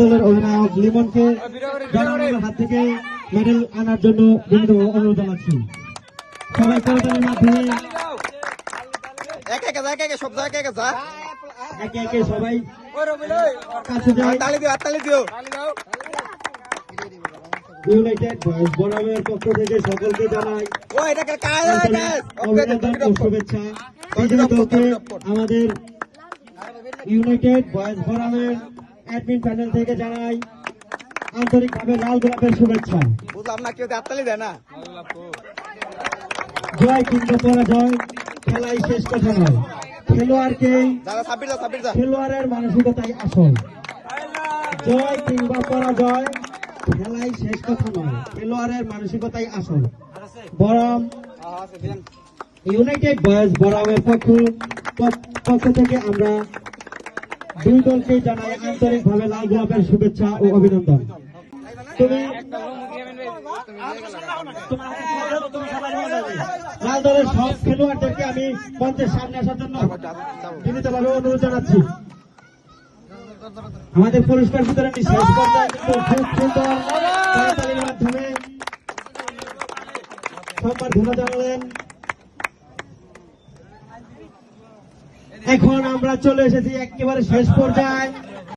দলের অধিনায়ক লিমনকে জনগণের হাত থেকে মেডেল আনার জন্য বিনীত অনুরোধ জানাচ্ছি। সবাই করতালির মাধ্যমে একে একে সবাই কাছে যায়। ইউনাইটেড বয়েজ বনামের পক্ষ থেকে সকলকে জানাই অভিনন্দন ও শুভেচ্ছা। বিজয়ী দলকে আমাদের ইউনাইটেড বয়েজ বনামের অ্যাডমিন প্যানেল থেকে জানাই আন্তরিকভাবে লাল গোলাপের শুভেচ্ছা। জয় কিংবা পরাজয় খেলাই শেষ কথা নয়, খেলোয়াড়ের মানসিকতাই আসল। জয় কিংবা পরাজয় খেলাই শেষ কথা নয়, খেলোয়াড়ের মানসিকতাই আসল। বরং ইউনাইটেড বয়েজ বরামের পক্ষ থেকে আমরা দুই দলকে জানাই আন্তরিকভাবে লাল গোলাপের শুভেচ্ছা ও অভিনন্দন। লাল দলের সব খেলোয়াড়দেরকে আমি মঞ্চের সামনে আসার জন্য বিনীতভাবে অনুরোধ জানাচ্ছি। আমাদের পুরস্কার বিতরণী শেষ পর্যায়ে কিন্তু খুব সুন্দর করতালির মাধ্যমে সম্বর্ধনা জানালেন। এখন আমরা চলে এসেছি একেবারে শেষ পর্যায়ে।